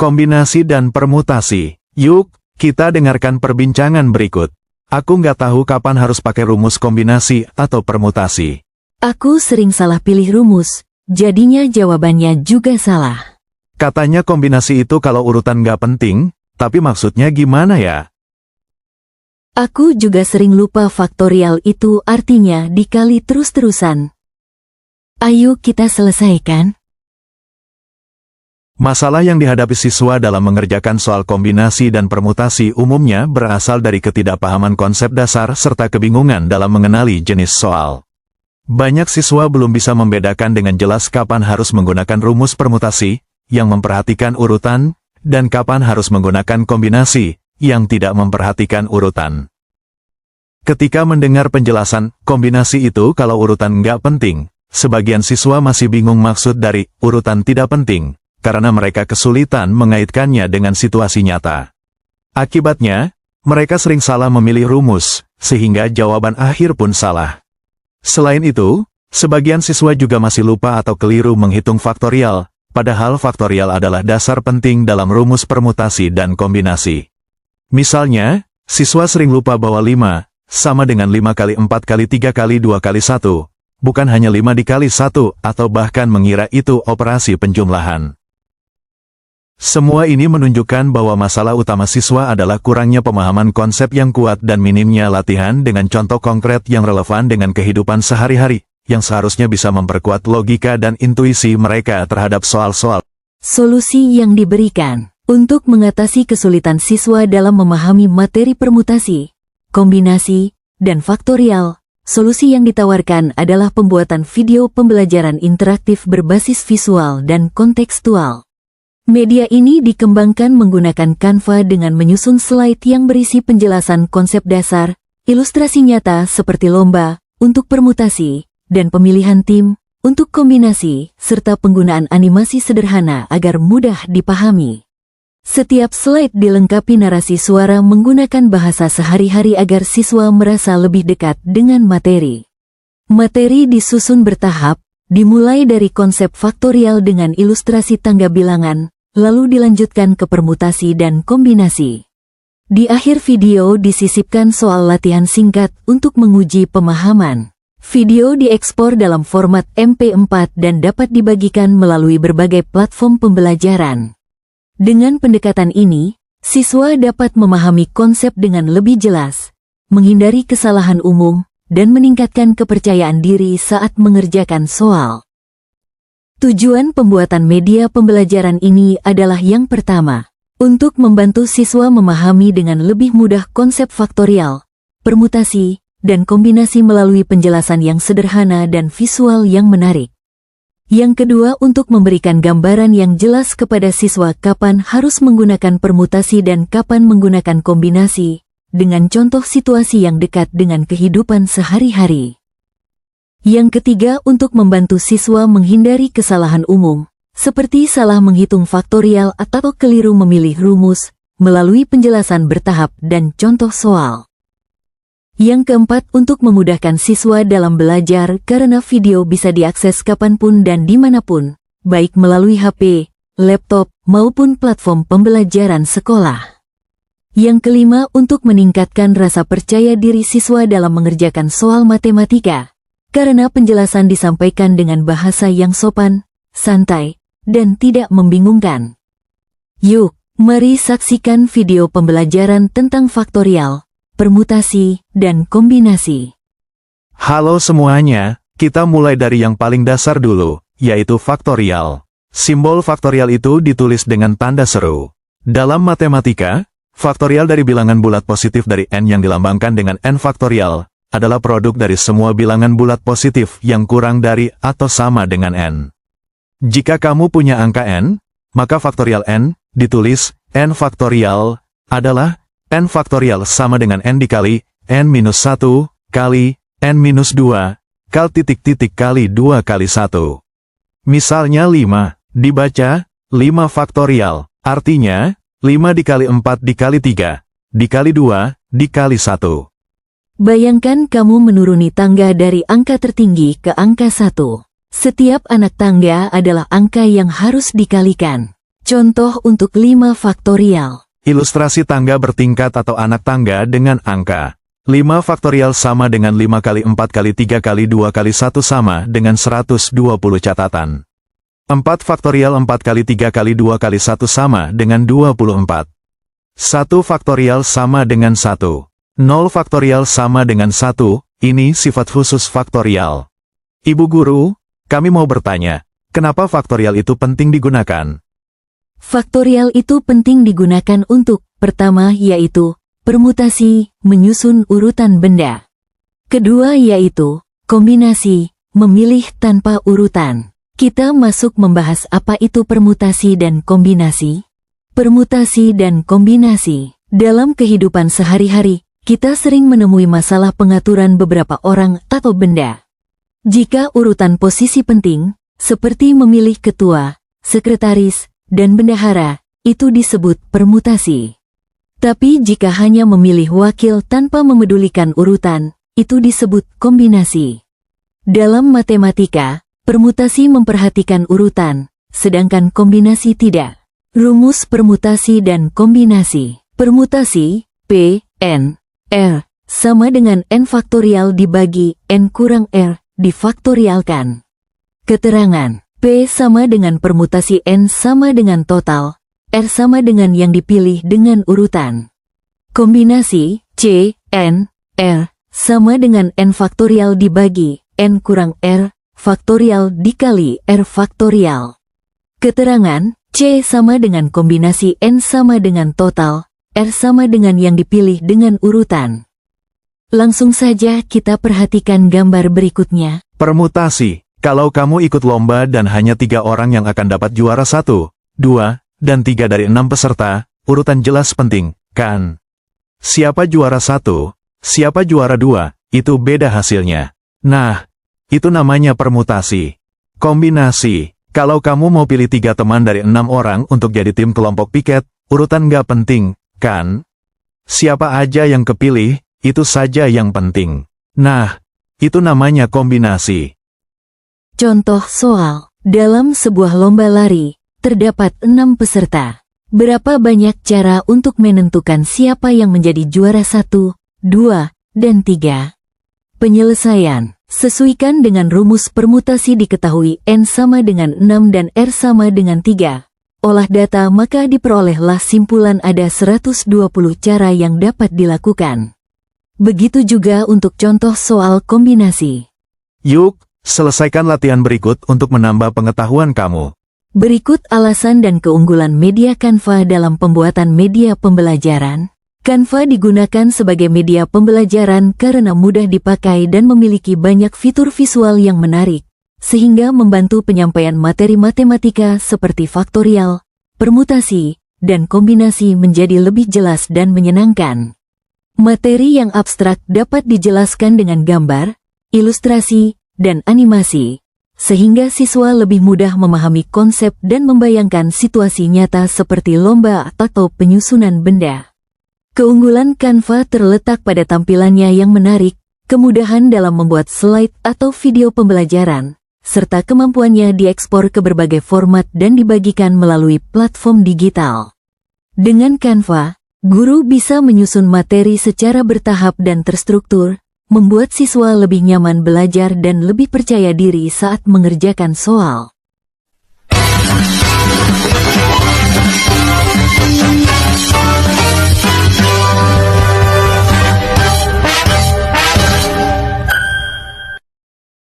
kombinasi dan permutasi. Yuk, kita dengarkan perbincangan berikut. Aku nggak tahu kapan harus pakai rumus kombinasi atau permutasi. Aku sering salah pilih rumus, jadinya jawabannya juga salah. Katanya kombinasi itu kalau urutan nggak penting, tapi maksudnya gimana ya? Aku juga sering lupa faktorial itu artinya dikali terus-terusan. Ayo kita selesaikan. Masalah yang dihadapi siswa dalam mengerjakan soal kombinasi dan permutasi umumnya berasal dari ketidakpahaman konsep dasar serta kebingungan dalam mengenali jenis soal. Banyak siswa belum bisa membedakan dengan jelas kapan harus menggunakan rumus permutasi, yang memperhatikan urutan, dan kapan harus menggunakan kombinasi, yang tidak memperhatikan urutan. Ketika mendengar penjelasan kombinasi itu kalau urutan nggak penting, sebagian siswa masih bingung maksud dari urutan tidak penting, karena mereka kesulitan mengaitkannya dengan situasi nyata. Akibatnya, mereka sering salah memilih rumus, sehingga jawaban akhir pun salah. Selain itu, sebagian siswa juga masih lupa atau keliru menghitung faktorial, padahal faktorial adalah dasar penting dalam rumus permutasi dan kombinasi. Misalnya, siswa sering lupa bahwa 5 sama dengan 5 kali 4 kali 3 kali 2 kali 1, bukan hanya 5 dikali 1, atau bahkan mengira itu operasi penjumlahan. Semua ini menunjukkan bahwa masalah utama siswa adalah kurangnya pemahaman konsep yang kuat dan minimnya latihan dengan contoh konkret yang relevan dengan kehidupan sehari-hari, yang seharusnya bisa memperkuat logika dan intuisi mereka terhadap soal-soal. Solusi yang diberikan untuk mengatasi kesulitan siswa dalam memahami materi permutasi, kombinasi, dan faktorial. Solusi yang ditawarkan adalah pembuatan video pembelajaran interaktif berbasis visual dan kontekstual. Media ini dikembangkan menggunakan Canva dengan menyusun slide yang berisi penjelasan konsep dasar, ilustrasi nyata seperti lomba, untuk permutasi, dan pemilihan tim, untuk kombinasi, serta penggunaan animasi sederhana agar mudah dipahami. Setiap slide dilengkapi narasi suara menggunakan bahasa sehari-hari agar siswa merasa lebih dekat dengan materi. Materi disusun bertahap, dimulai dari konsep faktorial dengan ilustrasi tangga bilangan, lalu dilanjutkan ke permutasi dan kombinasi. Di akhir video disisipkan soal latihan singkat untuk menguji pemahaman. Video diekspor dalam format MP4 dan dapat dibagikan melalui berbagai platform pembelajaran. Dengan pendekatan ini, siswa dapat memahami konsep dengan lebih jelas, menghindari kesalahan umum, dan meningkatkan kepercayaan diri saat mengerjakan soal. Tujuan pembuatan media pembelajaran ini adalah yang pertama, untuk membantu siswa memahami dengan lebih mudah konsep faktorial, permutasi, dan kombinasi melalui penjelasan yang sederhana dan visual yang menarik. Yang kedua, untuk memberikan gambaran yang jelas kepada siswa kapan harus menggunakan permutasi dan kapan menggunakan kombinasi, dengan contoh situasi yang dekat dengan kehidupan sehari-hari. Yang ketiga, untuk membantu siswa menghindari kesalahan umum, seperti salah menghitung faktorial atau keliru memilih rumus, melalui penjelasan bertahap dan contoh soal. Yang keempat, untuk memudahkan siswa dalam belajar karena video bisa diakses kapanpun dan dimanapun, baik melalui HP, laptop, maupun platform pembelajaran sekolah. Yang kelima, untuk meningkatkan rasa percaya diri siswa dalam mengerjakan soal matematika, karena penjelasan disampaikan dengan bahasa yang sopan, santai, dan tidak membingungkan. Yuk, mari saksikan video pembelajaran tentang faktorial, permutasi, dan kombinasi. Halo semuanya, kita mulai dari yang paling dasar dulu, yaitu faktorial. Simbol faktorial itu ditulis dengan tanda seru. Dalam matematika, faktorial dari bilangan bulat positif dari n yang dilambangkan dengan n faktorial adalah produk dari semua bilangan bulat positif yang kurang dari atau sama dengan n. Jika kamu punya angka n, maka faktorial n ditulis n faktorial adalah n faktorial sama dengan n dikali n-1 kali n-2 kali 2 kali 1. Misalnya 5 dibaca 5 faktorial, artinya 5 dikali 4 dikali 3 dikali 2 dikali 1. Bayangkan kamu menuruni tangga dari angka tertinggi ke angka 1. Setiap anak tangga adalah angka yang harus dikalikan. Contoh untuk 5 faktorial. Ilustrasi tangga bertingkat atau anak tangga dengan angka. 5 faktorial sama dengan 5 kali 4 kali 3 kali 2 kali 1 sama dengan 120 catatan. 4 faktorial 4 kali 3 kali 2 kali 1 sama dengan 24. 1 faktorial sama dengan 1. 0 faktorial sama dengan 1, ini sifat khusus faktorial. Ibu guru, kami mau bertanya, kenapa faktorial itu penting digunakan? Faktorial itu penting digunakan untuk, pertama yaitu, permutasi, menyusun urutan benda. Kedua yaitu, kombinasi, memilih tanpa urutan. Kita masuk membahas apa itu permutasi dan kombinasi. Permutasi dan kombinasi. Dalam kehidupan sehari-hari, kita sering menemui masalah pengaturan beberapa orang atau benda. Jika urutan posisi penting, seperti memilih ketua, sekretaris, dan bendahara, itu disebut permutasi. Tapi jika hanya memilih wakil tanpa memedulikan urutan, itu disebut kombinasi. Dalam matematika, permutasi memperhatikan urutan, sedangkan kombinasi tidak. Rumus permutasi dan kombinasi. Permutasi, P, N, R, sama dengan N faktorial dibagi N kurang R, difaktorialkan. Keterangan, P sama dengan permutasi N sama dengan total, R sama dengan yang dipilih dengan urutan. Kombinasi, C, N, R, sama dengan N faktorial dibagi N kurang R, faktorial dikali R faktorial. Keterangan, C sama dengan kombinasi N sama dengan total, R sama dengan yang dipilih dengan urutan. Langsung saja kita perhatikan gambar berikutnya. Permutasi. Kalau kamu ikut lomba dan hanya 3 orang yang akan dapat juara 1, 2, dan 3 dari 6 peserta, urutan jelas penting, kan? Siapa juara 1, siapa juara 2, itu beda hasilnya. Nah, itu namanya permutasi. Kombinasi. Kalau kamu mau pilih 3 teman dari 6 orang untuk jadi tim kelompok piket, urutan nggak penting, kan? Siapa aja yang kepilih, itu saja yang penting. Nah, itu namanya kombinasi. Contoh soal, dalam sebuah lomba lari, terdapat 6 peserta. Berapa banyak cara untuk menentukan siapa yang menjadi juara 1, 2, dan 3? Penyelesaian. Sesuaikan dengan rumus permutasi diketahui N sama dengan 6 dan R sama dengan 3. Olah data maka diperolehlah simpulan ada 120 cara yang dapat dilakukan. Begitu juga untuk contoh soal kombinasi. Yuk, selesaikan latihan berikut untuk menambah pengetahuan kamu. Berikut alasan dan keunggulan media Canva dalam pembuatan media pembelajaran. Canva digunakan sebagai media pembelajaran karena mudah dipakai dan memiliki banyak fitur visual yang menarik, sehingga membantu penyampaian materi matematika seperti faktorial, permutasi, dan kombinasi menjadi lebih jelas dan menyenangkan. Materi yang abstrak dapat dijelaskan dengan gambar, ilustrasi, dan animasi, sehingga siswa lebih mudah memahami konsep dan membayangkan situasi nyata seperti lomba atau penyusunan benda. Keunggulan Canva terletak pada tampilannya yang menarik, kemudahan dalam membuat slide atau video pembelajaran, serta kemampuannya diekspor ke berbagai format dan dibagikan melalui platform digital. Dengan Canva, guru bisa menyusun materi secara bertahap dan terstruktur, membuat siswa lebih nyaman belajar dan lebih percaya diri saat mengerjakan soal.